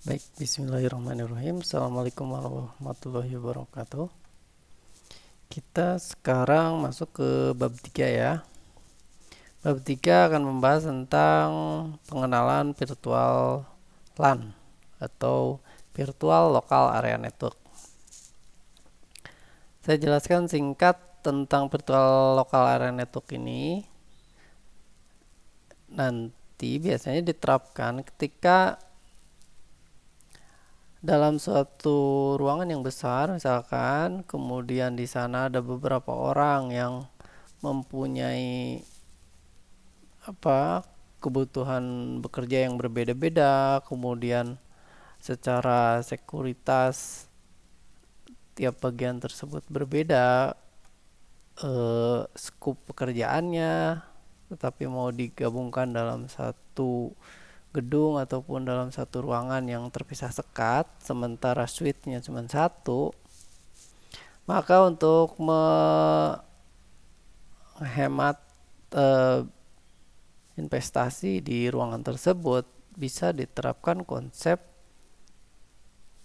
Baik, bismillahirrahmanirrahim. Assalamualaikum warahmatullahi wabarakatuh. Kita sekarang masuk ke bab 3 ya. Bab 3 akan membahas tentang pengenalan virtual LAN atau Virtual Local Area Network. Saya jelaskan singkat tentang Virtual Local Area Network ini. Nanti biasanya diterapkan ketika dalam suatu ruangan yang besar, misalkan, kemudian di sana ada beberapa orang yang mempunyai kebutuhan bekerja yang berbeda-beda, kemudian secara sekuritas tiap bagian tersebut berbeda, skup pekerjaannya, tetapi mau digabungkan dalam satu gedung ataupun dalam satu ruangan yang terpisah sekat, sementara suite-nya cuma satu, maka untuk menghemat investasi di ruangan tersebut bisa diterapkan konsep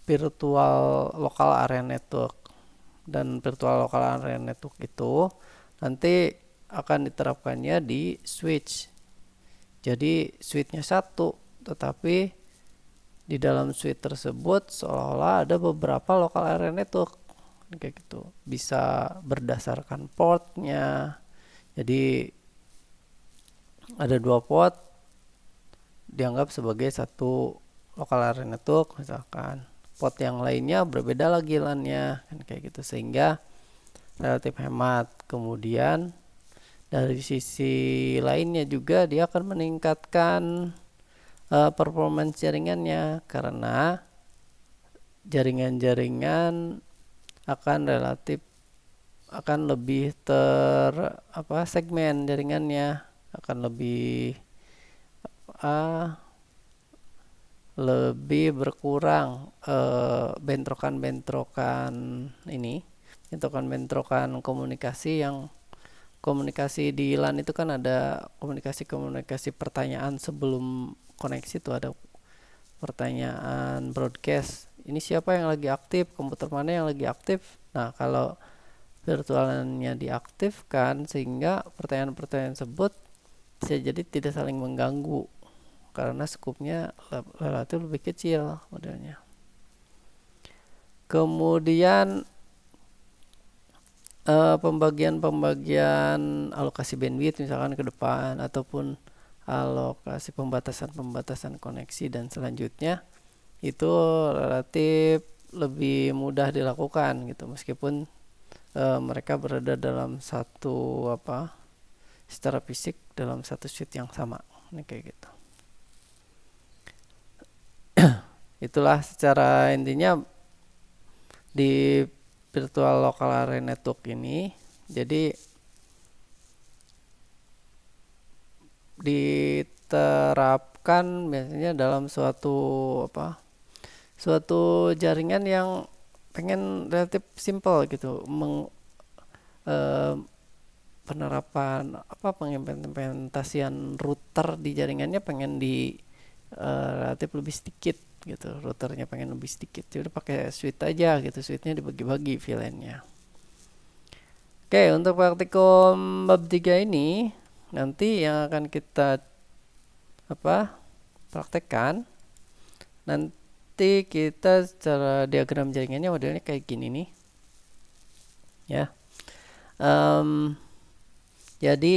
virtual local area network. Dan virtual local area network itu nanti akan diterapkannya di switch. Jadi switch-nya satu, tetapi di dalam switch tersebut seolah-olah ada beberapa local area network kayak gitu. Bisa berdasarkan portnya. Jadi ada dua port dianggap sebagai satu local area network, misalkan port yang lainnya berbeda lagi LAN-nya kan kayak gitu, sehingga relatif hemat. Kemudian dari sisi lainnya juga dia akan meningkatkan performance jaringannya, karena jaringan-jaringan akan lebih segmen jaringannya akan lebih berkurang bentrokan komunikasi. Yang komunikasi di LAN itu kan ada komunikasi pertanyaan sebelum koneksi, itu ada pertanyaan broadcast, ini siapa yang lagi aktif, komputer mana yang lagi aktif. Nah, kalau virtualnya diaktifkan, sehingga pertanyaan-pertanyaan tersebut bisa jadi tidak saling mengganggu karena skupnya relatif lebih kecil modelnya. Kemudian pembagian alokasi bandwidth misalkan ke depan, ataupun alokasi pembatasan koneksi dan selanjutnya, itu relatif lebih mudah dilakukan gitu, meskipun mereka berada dalam satu secara fisik dalam satu suite yang sama. Ini kayak gitu. Itulah secara intinya di virtual local area network ini. Jadi diterapkan biasanya dalam suatu jaringan yang pengen relatif simple gitu, penerapan pengimplementasian router di jaringannya pengen di relatif lebih sedikit gitu, routernya pengen lebih sedikit, jadi pakai switch aja gitu, switchnya dibagi-bagi VLAN-nya. Oke, untuk praktikum bab 3 ini nanti yang akan kita praktekkan, nanti kita secara diagram jaringannya modelnya kayak gini nih ya. Jadi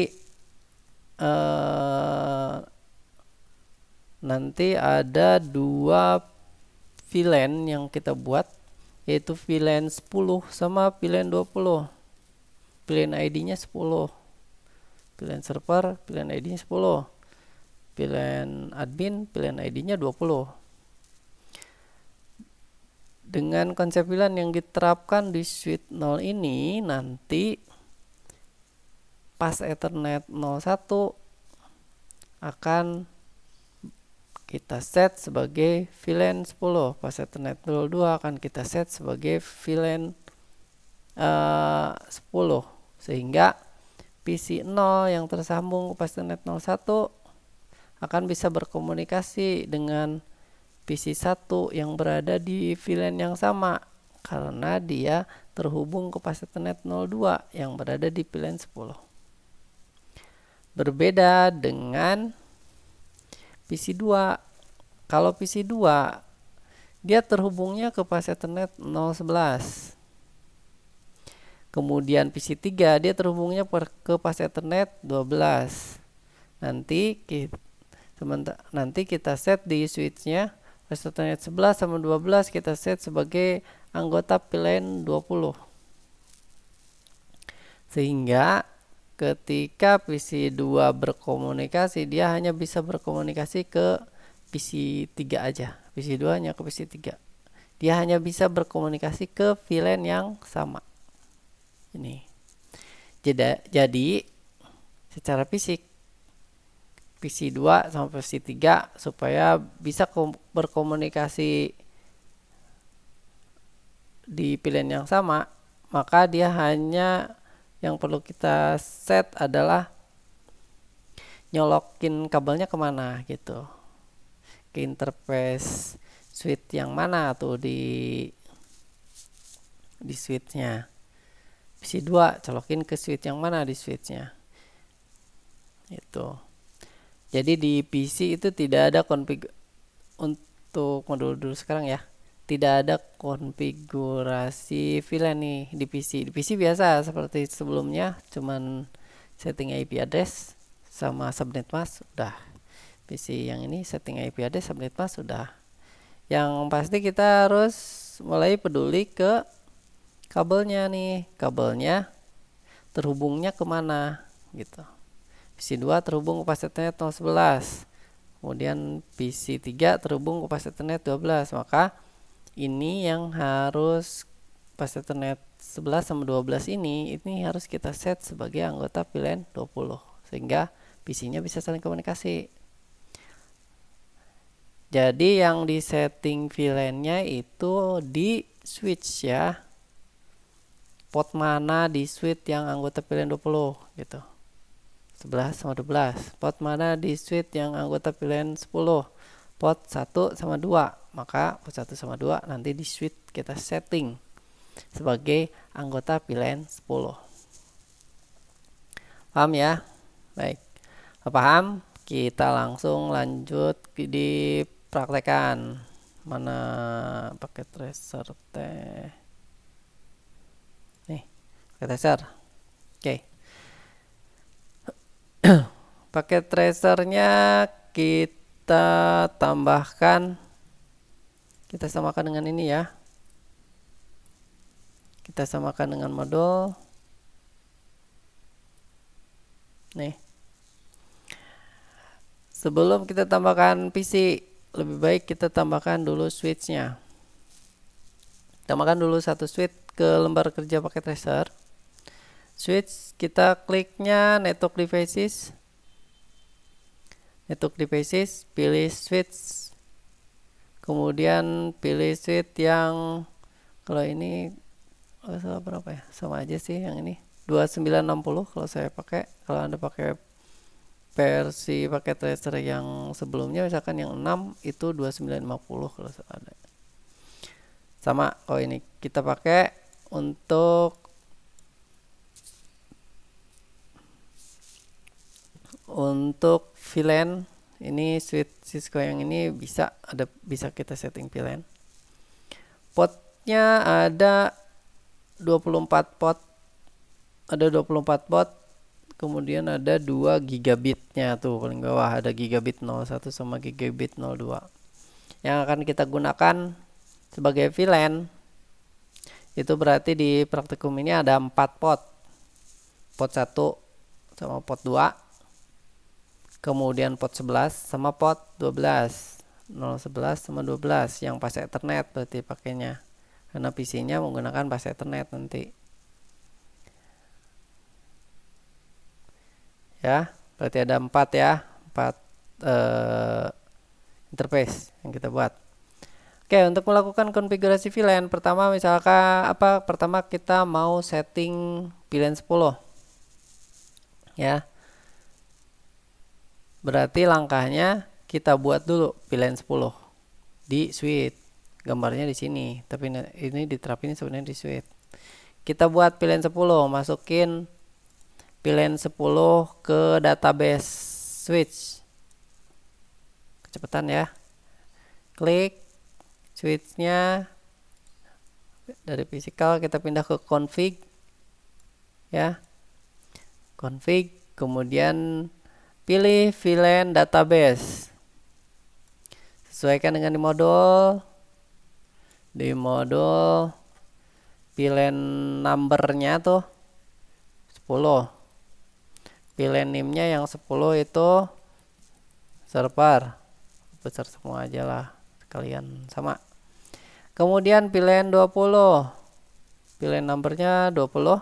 nanti ada dua VLAN yang kita buat, yaitu VLAN 10 sama VLAN 20. VLAN ID-nya 10. VLAN server, VLAN ID-nya 10. VLAN admin, VLAN ID-nya 20. Dengan konsep VLAN yang diterapkan di switch 0 ini, nanti pas Ethernet 01 akan kita set sebagai VLAN 10. Pas Ethernet 02 akan kita set sebagai VLAN 10, sehingga PC 0 yang tersambung ke pas Ethernet 01 akan bisa berkomunikasi dengan PC1 yang berada di VLAN yang sama karena dia terhubung ke pas Ethernet 02 yang berada di VLAN 10. Berbeda dengan PC2. Kalau PC2 dia terhubungnya ke pas Ethernet 011. Kemudian PC3 dia terhubungnya ke pas Ethernet 12. Nanti kita set di switchnya pas Ethernet 11 sama 12 kita set sebagai anggota VLAN 20. Sehingga ketika PC2 berkomunikasi dia hanya bisa berkomunikasi ke PC3 aja. PC2 hanya ke PC3. Dia hanya bisa berkomunikasi ke VLAN yang sama. Ini. Jadi secara fisik PC2 sama PC3 supaya bisa berkomunikasi di VLAN yang sama, maka dia hanya yang perlu kita set adalah nyolokin kabelnya kemana gitu, ke interface switch yang mana tuh di switchnya. PC2 colokin ke switch yang mana di switchnya itu. Jadi di PC itu tidak ada untuk modul dulu sekarang ya, tidak ada konfigurasi VLAN nih di PC. Di PC biasa seperti sebelumnya, cuman setting IP address sama subnet mask udah. PC yang ini setting IP address, subnet mask sudah. Yang pasti kita harus mulai peduli ke kabelnya nih, kabelnya terhubungnya kemana gitu. PC2 terhubung ke pas Ethernet 011, kemudian PC3 terhubung ke pas Ethernet 12, maka ini yang harus pas Ethernet 11 sama 12 ini harus kita set sebagai anggota VLAN 20 sehingga PC-nya bisa saling komunikasi. Jadi yang di setting VLAN-nya itu di switch ya, port mana di switch yang anggota VLAN 20 gitu, 11 sama 12. Port mana di switch yang anggota VLAN 10, port 1 sama 2. Maka port 1 sama 2 nanti di switch kita setting sebagai anggota VLAN 10. Paham ya? Baik, paham? Kita langsung lanjut di praktekan. Mana pakai tracer teh? Nih, pakai tracer. Oke. Paket tracernya kita tambahkan, kita samakan dengan ini ya, kita samakan dengan modul nih. Sebelum kita tambahkan PC, lebih baik kita tambahkan dulu switchnya. Tambahkan dulu satu switch ke lembar kerja paket tracer. Switch, kita kliknya network devices, pilih switch, kemudian pilih switch yang, kalau ini salah berapa ya, sama aja sih yang ini 2960 kalau saya pakai. Kalau Anda pakai versi paket tracer yang sebelumnya misalkan yang 6 itu 2950 kalau ada. Sama kalau ini kita pakai untuk VLAN ini, switch Cisco yang ini bisa kita setting VLAN. Portnya ada 24 port, kemudian ada 2 gigabitnya tuh paling bawah, ada gigabit 01 sama gigabit 02 yang akan kita gunakan sebagai VLAN. Itu berarti di praktikum ini ada 4 port 1 sama port 2, kemudian port 11 sama port 12, 011 sama 12 yang pas Ethernet berarti pakainya, karena PC-nya menggunakan pas Ethernet nanti. Ya, berarti ada 4 ya, 4 interface yang kita buat. Oke, untuk melakukan konfigurasi VLAN, pertama misalkan pertama kita mau setting VLAN 10. Ya. Berarti langkahnya kita buat dulu VLAN 10 di switch. Gambarnya di sini, tapi ini diterapin sebenarnya di switch. Kita buat pilihan 10, masukin pilihan 10 ke database switch. Kecepatan ya. Klik switchnya, dari physical kita pindah ke config ya, config, kemudian pilih VLAN database, sesuaikan dengan di modul VLAN numbernya tuh 10, VLAN name-nya yang 10 itu server, besar semua aja lah kalian sama. Kemudian pilihan 20, pilihan numbernya 20,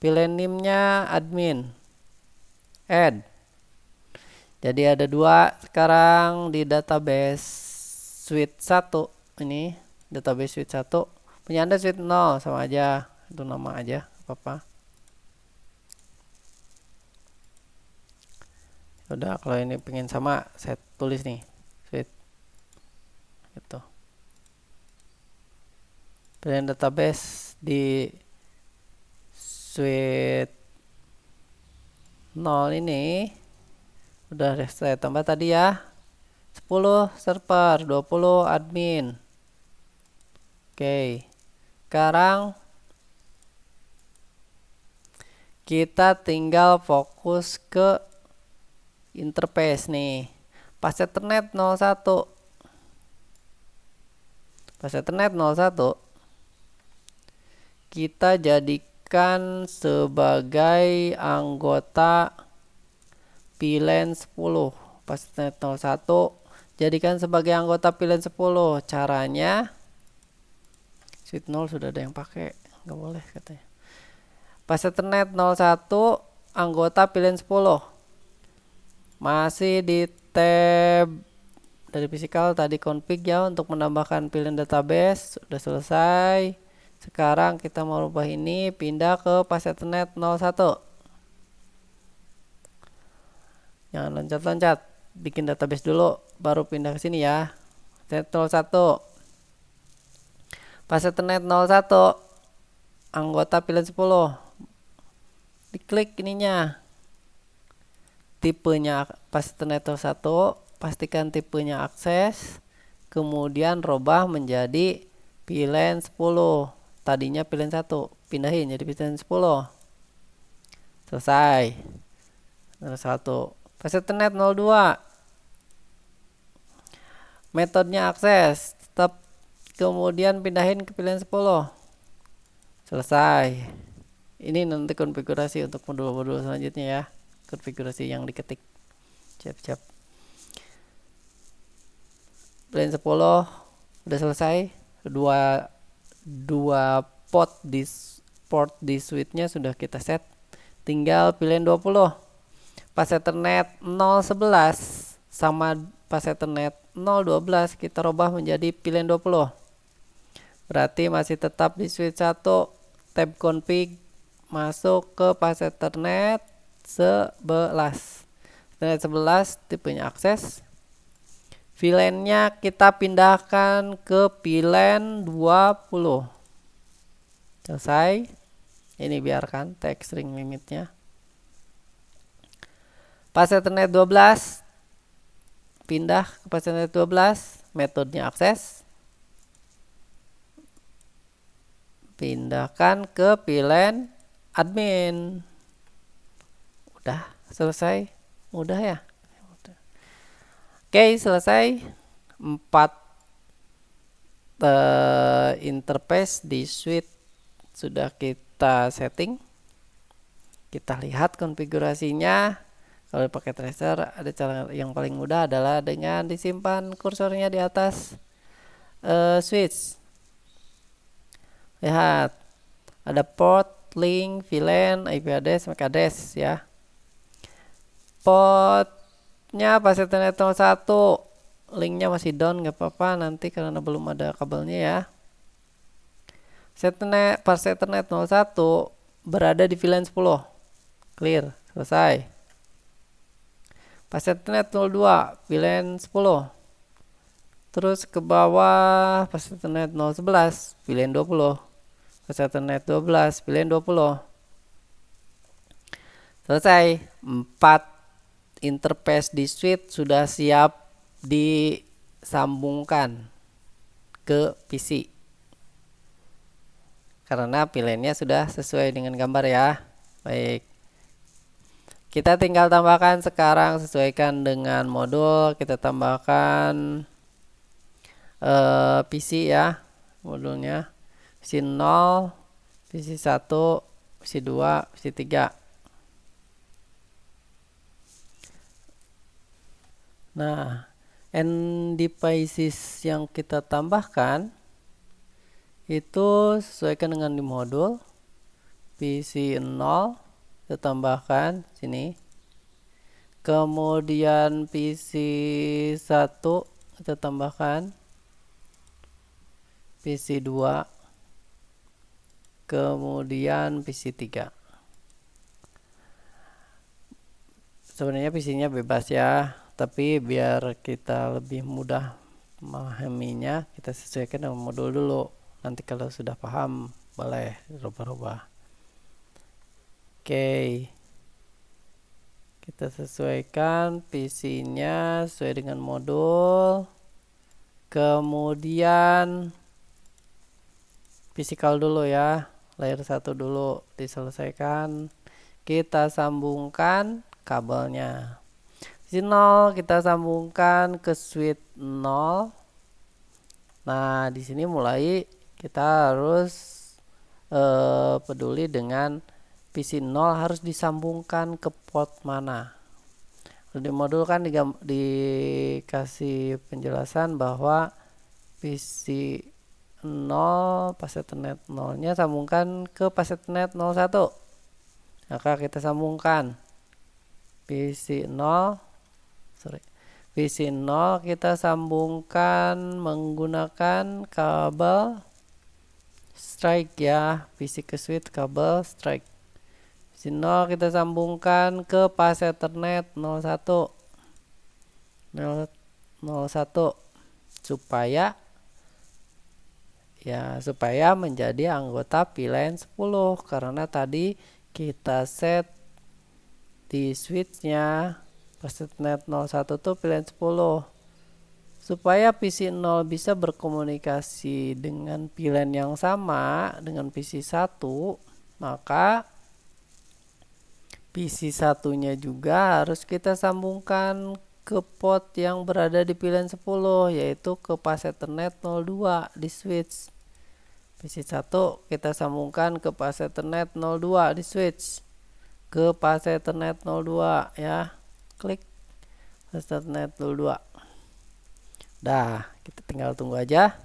pilihan name-nya admin, add. Jadi ada 2 sekarang di database suite 1. Ini database suite 1, punya Anda suite 0, sama aja, itu nama aja apa-apa. Udah, kalau ini pengen sama, saya tulis nih suite gitu. Pilihan database di suite 0 ini udah saya tambah tadi ya, 10 server, 20 admin. Oke, sekarang kita tinggal fokus ke interface nih. Pas Ethernet 01, pas Ethernet 01 kita jadikan sebagai anggota VLAN 10. Pas Ethernet 01 jadikan sebagai anggota VLAN 10. Caranya, suite 0 sudah ada yang pakai, nggak boleh katanya. Pas Ethernet 01 anggota VLAN 10, masih di tab dari physical tadi config ya, untuk menambahkan VLAN database sudah selesai. Sekarang kita mau rubah ini, pindah ke pas Ethernet 01. Jangan loncat-loncat, bikin database dulu baru pindah ke sini ya. Ethernet 01, pas Ethernet 01 anggota VLAN 10, diklik ininya, tipenya pas Ethernet 01, pastikan tipenya akses, kemudian robah menjadi VLAN 10. Tadinya VLAN 1, pindahin jadi VLAN 10. Selesai. 01. Pas Ethernet 02, metodenya akses, tetap, kemudian pindahin ke VLAN 10. Selesai. Ini nanti konfigurasi untuk modul-modul selanjutnya ya, konfigurasi yang diketik. Siap-siap. VLAN 10 udah selesai. Dua port di switch-nya sudah kita set. Tinggal VLAN 20. Pas Ethernet 011 sama pas Ethernet 012 kita rubah menjadi VLAN 20. Berarti masih tetap di switch 1, tab config, masuk ke pas Ethernet 11. Ethernet 11 tipenya akses. VLAN-nya kita pindahkan ke VLAN 20. Selesai. Ini biarkan text string limitnya. Pas Ethernet 12 pindah ke pas Ethernet 12, metodenya akses. Pindahkan ke VLAN admin. Udah selesai. Mudah ya. Oke, selesai. 4 interface di suite sudah kita setting. Kita lihat konfigurasinya. Kalau pakai tracer, ada cara yang paling mudah adalah dengan disimpan kursornya di atas switch. Lihat, ada port, link, VLAN, IP address, MAC address ya. Portnya pas Ethernet 01, linknya masih down, nggak apa-apa nanti karena belum ada kabelnya ya. Pas Ethernet 01 berada di VLAN 10, clear, selesai. Pas Ethernet 02 VLAN 10, Terus ke bawah pas Ethernet 011 pilihan 20. Pas Ethernet 12 pilihan 20. Selesai. 4 interface di switch sudah siap disambungkan ke PC. Karena pilihannya sudah sesuai dengan gambar ya. Baik. Kita tinggal tambahkan sekarang, sesuaikan dengan modul. Kita tambahkan PC ya, modulnya PC 0, PC 1, PC 2, PC 3. Nah, end devices yang kita tambahkan itu sesuaikan dengan di modul. PC 0 kita tambahkan sini. Kemudian PC 1 kita tambahkan. PC 2, kemudian PC 3. Sebenarnya PC-nya bebas ya, tapi biar kita lebih mudah memahaminya, kita sesuaikan dengan modul dulu. Nanti kalau sudah paham, boleh rubah-rubah. Oke, kita sesuaikan PC-nya sesuai dengan modul. Kemudian physical dulu ya, layer 1 dulu diselesaikan. Kita sambungkan kabelnya. PC 0 kita sambungkan ke switch 0. Nah, di sini mulai kita harus peduli dengan PC 0 harus disambungkan ke port mana. Di modul kan dikasih penjelasan bahwa PC 0 pas Ethernet 0 nya sambungkan ke pas Ethernet 01. Maka kita sambungkan PC 0 kita sambungkan menggunakan kabel strike ya, PC ke switch kabel strike. PC 0 kita sambungkan ke pas Ethernet 01 supaya menjadi anggota pilihan 10, karena tadi kita set di switchnya pas Ethernet 01 tuh pilihan 10. Supaya PC 0 bisa berkomunikasi dengan pilihan yang sama dengan PC 1, maka PC 1-nya juga harus kita sambungkan ke port yang berada di pilihan 10, yaitu ke pas Ethernet 02 di switch. PC 1 kita sambungkan ke pas Ethernet 02 di switch. Ke pas Ethernet 02 ya. Klik pas Ethernet 02. Dah, kita tinggal tunggu aja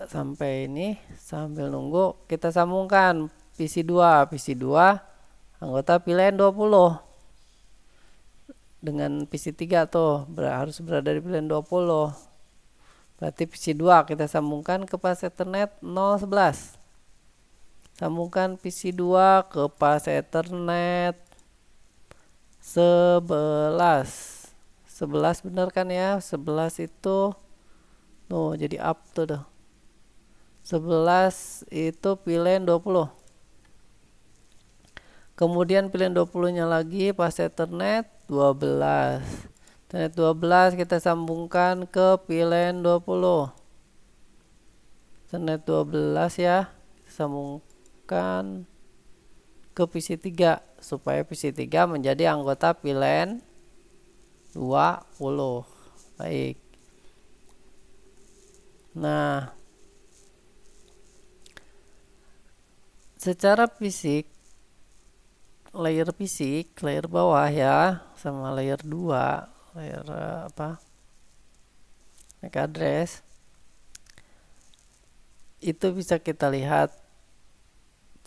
sampai ini. Sambil nunggu kita sambungkan PC 2 anggota pilihan 20 dengan PC 3 tuh harus berada di pilihan 20. Berarti PC 2 kita sambungkan ke pas Ethernet 011. Sambungkan PC 2 ke pas Ethernet 11. 11 bener kan ya? 11 itu tuh jadi up tuh dah. 11 itu pilihan 20. Kemudian pilihan 20-nya lagi pas Ethernet 12. Ethernet 12 kita sambungkan ke pilihan 20. Ethernet 12 ya, kita sambungkan ke PC 3 supaya PC 3 menjadi anggota pilihan 20. Baik. Nah, secara fisik layer bawah ya sama layer 2, layer MAC address itu bisa kita lihat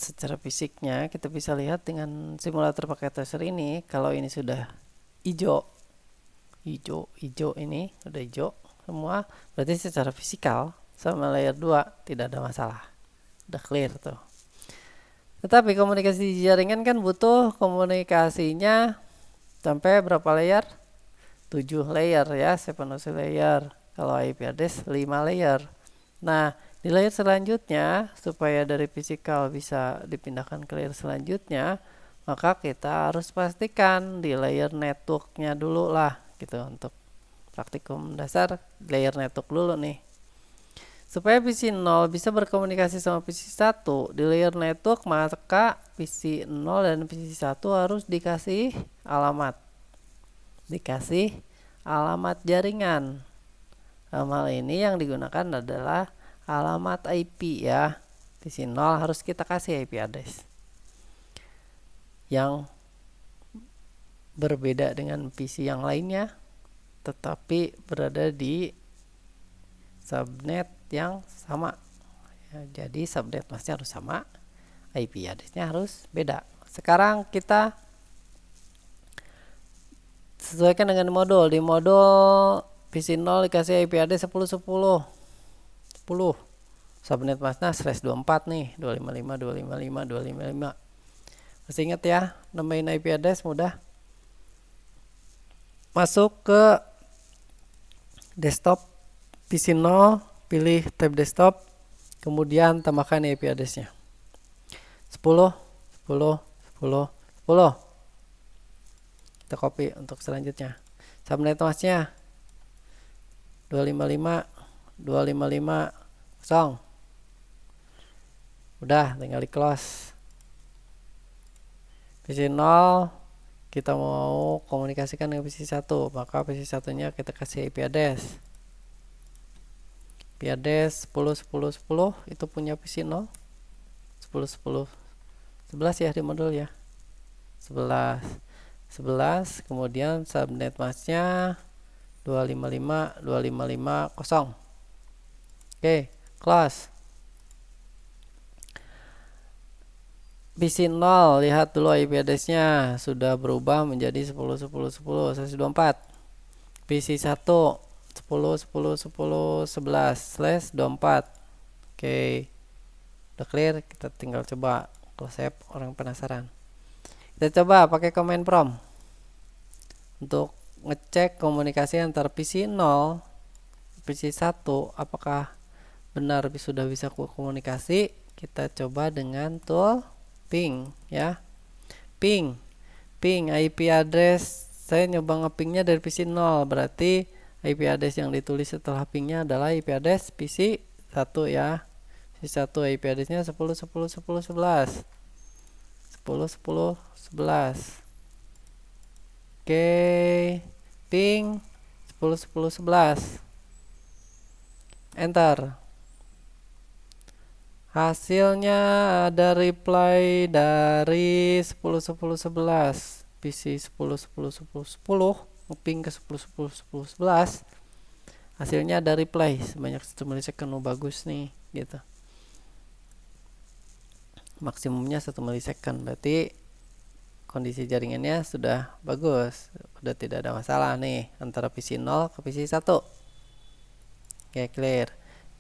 secara fisiknya. Kita bisa lihat dengan simulator pakai tracer ini. Kalau ini sudah hijau ini udah hijau semua, berarti secara fisikal sama layer 2 tidak ada masalah, udah clear tuh. Tetapi komunikasi di jaringan kan butuh komunikasinya sampai berapa layer? 7 layer ya, sequence layer. kalau IP address 5 layer. Nah, di layer selanjutnya, supaya dari physical bisa dipindahkan ke layer selanjutnya, maka kita harus pastikan di layer networknya dulu lah gitu. Untuk praktikum dasar layer network dulu nih. Supaya PC 0 bisa berkomunikasi sama PC 1 di layer network, maka PC 0 dan PC 1 harus dikasih alamat. Dikasih alamat jaringan. Dalam hal ini yang digunakan adalah alamat IP ya. PC 0 harus kita kasih IP address yang berbeda dengan PC yang lainnya, tetapi berada di subnet yang sama ya, jadi subnet masnya harus sama, IP address-nya harus beda. Sekarang kita sesuaikan dengan modul. Di modul PC 0 dikasih IP address 10 subnet masnya /24 nih, 255.255.255. Masih ingat ya, nambahin IP address mudah. Masuk ke desktop PC 0, pilih tab desktop, kemudian tambahkan IP address-nya 10 10 10 10. Kita copy untuk selanjutnya. Subnet masnya 255.255.0. Udah, tinggal di close. PC 0 kita mau komunikasikan dengan PC 1, maka PC 1-nya kita kasih IP address. IP address 10 10 10 itu punya PC 0. 10 10 11 ya di modul ya. 11 11, kemudian subnet masnya 255.255.0. Oke, close. PC 0, lihat dulu IP address-nya sudah berubah menjadi 10 10 10 124. PC 1 10 10 10 11/24. Oke, udah clear. Kita tinggal coba close save, orang penasaran. Kita coba pakai command prompt untuk ngecek komunikasi antara PC 0 PC 1 apakah benar sudah bisa komunikasi. Kita coba dengan tool ping ya. Ping IP address, saya nyoba ngepingnya dari PC 0, berarti IP address yang ditulis setelah pingnya adalah IP address PC 1 ya. PC 1 IP address-nya 10 10 10 11 10 10 11. Oke, ping 10 10 11. Enter. Hasilnya ada reply dari 10 10 11. PC 10 10 10 10 ngeping ke 10 10 10 11. Hasilnya ada reply sebanyak 1 milisecond. Bagus nih gitu. Maksimumnya 1 milisecond, berarti kondisi jaringannya sudah bagus, sudah tidak ada masalah nih antara PC 0 ke PC 1. Oke, clear.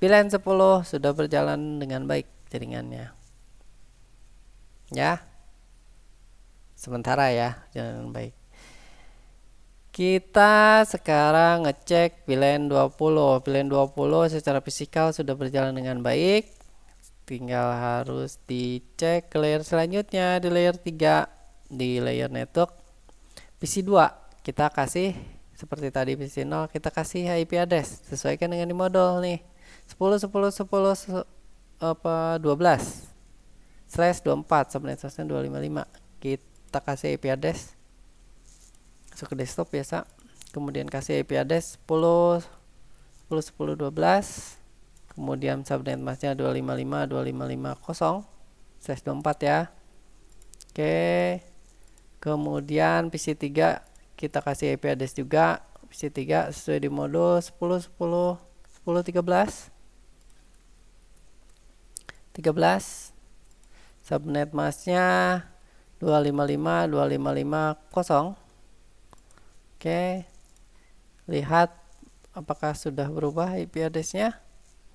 VLAN 10 sudah berjalan dengan baik jaringannya ya, sementara ya, jalan dengan baik. Kita sekarang ngecek VLAN 20. VLAN 20 secara fisikal sudah berjalan dengan baik, tinggal harus dicek ke layer selanjutnya. Di layer 3, di layer network PC 2 kita kasih seperti tadi. PC 0 kita kasih IP address, sesuaikan dengan di modul nih, 10 10 10 12/24, subnet hostnya 255. Kita kasih IP address, masuk ke desktop biasa, kemudian kasih IP address 10 10 10 12, kemudian subnet masnya 255.255.0/24 ya. Oke, kemudian PC 3 kita kasih IP address juga. PC 3 sesuai di modul 10 10 10 13 13. Subnet masnya 255.255.0. Oke, lihat apakah sudah berubah IP address-nya.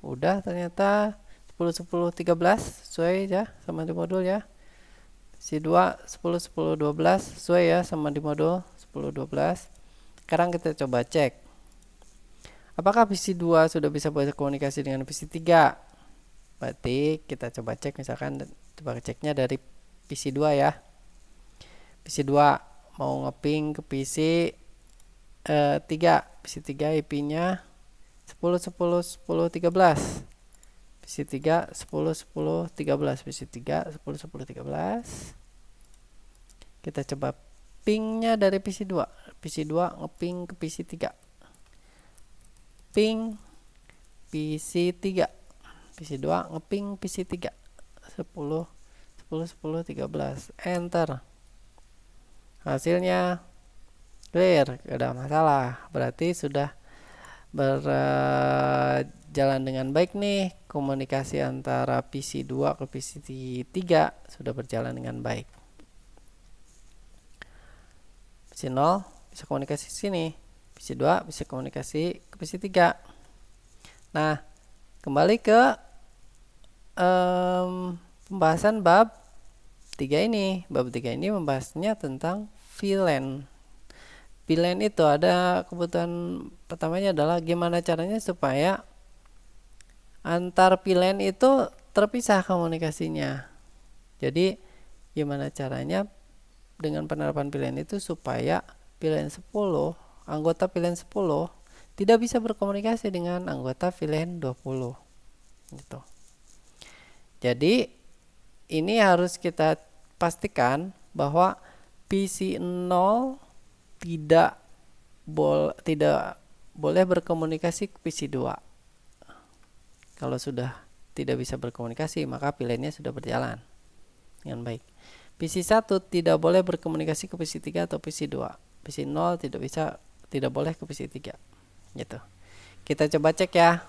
Udah, ternyata 10 10 13 sesuai ya sama di modul ya. PC 2 10 10 12 sesuai ya sama di modul 10 12. Sekarang kita coba cek Apakah PC2 sudah bisa berkomunikasi dengan PC3? Berarti kita coba cek, misalkan coba ceknya dari PC2 ya. PC2 mau ngeping ke PC 3. PC3 IP-nya 10 10 10 13. PC3 10 10 13. PC3 10 10 13. Kita coba pingnya dari PC2. PC2 ngeping ke PC3. Ping PC3. PC2 ngeping PC3. 10 10 10 13. Enter. Hasilnya clear, tidak ada masalah. Berarti sudah berjalan dengan baik nih, komunikasi antara PC2 ke PC3 sudah berjalan dengan baik. PC0 bisa komunikasi sini, PC2 bisa komunikasi ke PC3. Nah, kembali ke pembahasan bab 3 ini. Bab 3 ini membahasnya tentang VLAN. VLAN itu ada kebutuhan pertamanya adalah gimana caranya supaya antar VLAN itu terpisah komunikasinya. Jadi gimana caranya dengan penerapan VLAN itu supaya VLAN 10, anggota VLAN 10 tidak bisa berkomunikasi dengan anggota VLAN 20 gitu. Jadi ini harus kita pastikan bahwa PC0 tidak boleh berkomunikasi ke PC2. Kalau sudah tidak bisa berkomunikasi, maka VLAN-nya sudah berjalan dengan baik. PC1 tidak boleh berkomunikasi ke PC3 atau PC2. PC0 tidak boleh ke PC3. Gitu. Kita coba cek ya.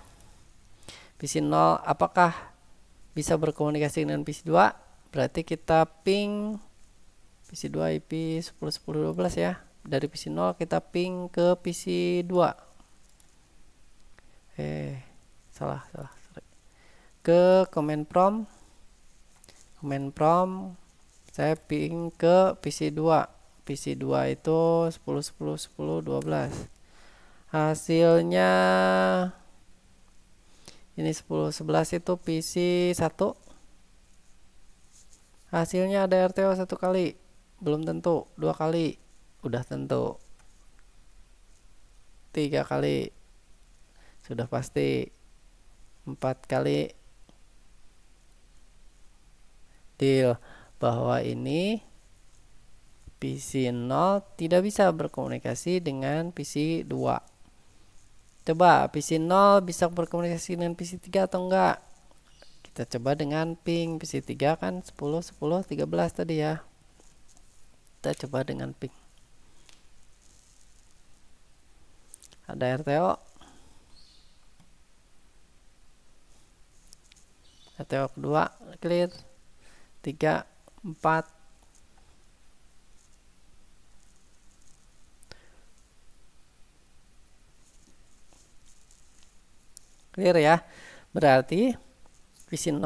PC0 apakah bisa berkomunikasi dengan PC2? Berarti kita ping PC2 IP 10 10 12 ya. Dari PC0 kita ping ke PC2. Salah. Ke command prompt saya ping ke PC2. PC2 itu 10 10 10 12. Hasilnya ini 10 11 itu PC1. Hasilnya ada RTO 1 kali, belum tentu. 2 kali udah tentu. 3 kali sudah pasti. 4 kali deal bahwa ini PC0 tidak bisa berkomunikasi dengan PC2. Coba PC0 bisa berkomunikasi dengan PC3 atau enggak? Kita coba dengan ping PC3 kan 10 10 13 tadi ya. Kita coba dengan ping. Ada RTO. RTO kedua clear. 3 4 clear ya. Berarti PC0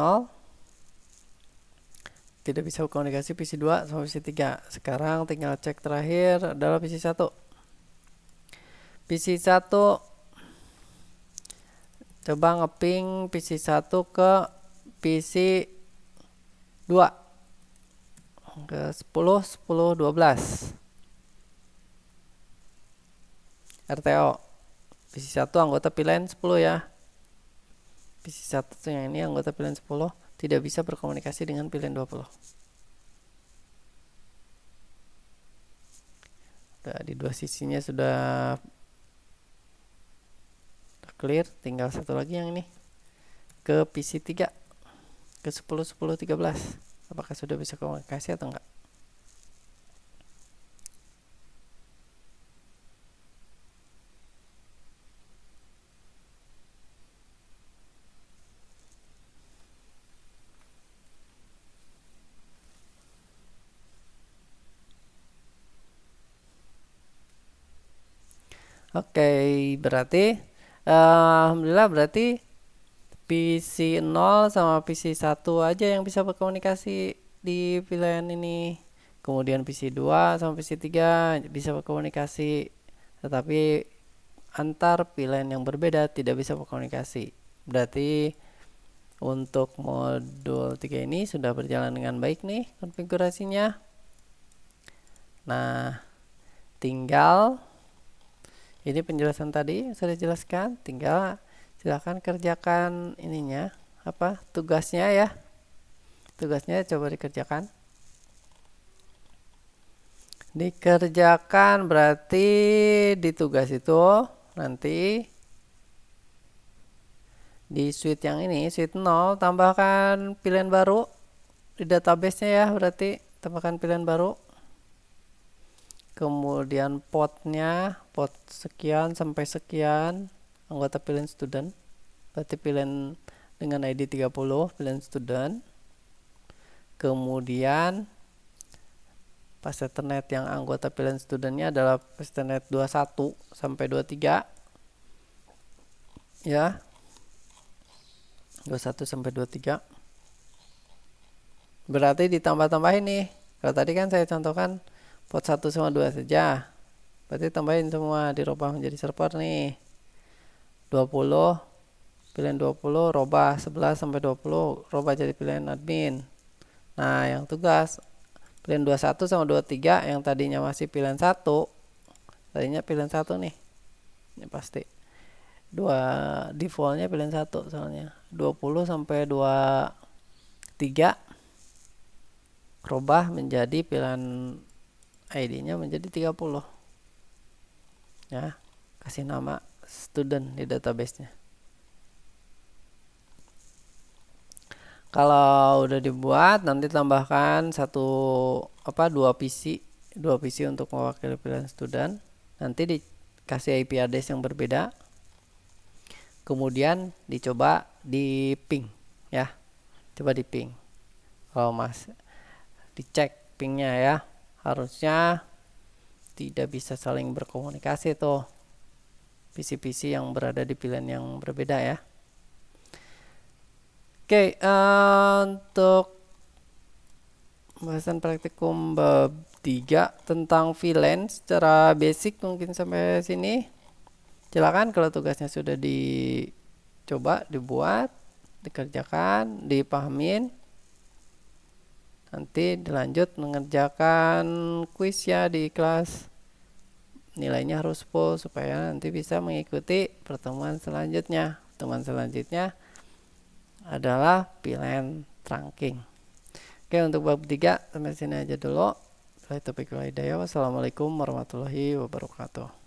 tidak bisa komunikasi PC2 sama PC3. Sekarang tinggal cek terakhir adalah PC1. PC1 coba ngeping PC1 ke PC2 ke 10 10 12. RTO PC1 anggota VLAN 10 ya. PC1 yang ini anggota VLAN 10 tidak bisa berkomunikasi dengan VLAN 20. Di dua sisinya sudah clear, tinggal satu lagi yang ini ke PC3 ke 10 10 13. Apakah sudah bisa komunikasi atau enggak? Oke, berarti alhamdulillah berarti PC0 sama PC1 aja yang bisa berkomunikasi di VLAN ini. Kemudian PC2 sama PC3 bisa berkomunikasi. Tetapi antar VLAN yang berbeda tidak bisa berkomunikasi. Berarti untuk modul 3 ini sudah berjalan dengan baik nih konfigurasinya. Nah, tinggal ini penjelasan tadi sudah dijelaskan, tinggal silahkan kerjakan ininya, tugasnya ya. Tugasnya coba dikerjakan. Dikerjakan berarti di tugas itu nanti di suite yang ini, suite 0, tambahkan pilihan baru di database-nya ya, berarti tambahkan pilihan baru. Kemudian potnya, pot sekian sampai sekian, anggota pilihan student. Berarti pilihan dengan ID 30, pilihan student. Kemudian pas Ethernet yang anggota pilihan studentnya adalah Ethernet 21 sampai 23 ya, 21 sampai 23. Berarti ditambah-tambahin nih. Kalau tadi kan saya contohkan pot 1 sama 2 saja, berarti tambahin semua, dirubah menjadi server nih. 20, pilihan 20 robah 11 sampai 20, robah jadi pilihan admin. Nah, yang tugas pilihan 21 sama 23 yang tadinya masih pilihan 1, tadinya pilihan 1 nih. Ini pasti. Defaultnya pilihan 1 soalnya. 20 sampai 23 robah menjadi pilihan ID-nya menjadi 30. Ya, kasih nama student di database-nya. Kalau udah dibuat, nanti tambahkan dua PC untuk mewakili pilihan student. Nanti dikasih IP address yang berbeda. Kemudian dicoba di ping ya. Coba di ping. Kalau dicek pingnya ya. Harusnya tidak bisa saling berkomunikasi tuh PC-PC yang berada di pilihan yang berbeda ya. Oke, untuk pembahasan praktikum bab 3 tentang VLAN secara basic mungkin sampai sini. Silakan kalau tugasnya sudah dicoba, dibuat, dikerjakan, dipahamin. Nanti dilanjut mengerjakan kuis ya di kelas. Nilainya harus full supaya nanti bisa mengikuti pertemuan selanjutnya. Pertemuan selanjutnya adalah VLAN trunking. Oke, untuk bab 3 sampai sini aja dulu. Wassalamualaikum warahmatullahi wabarakatuh.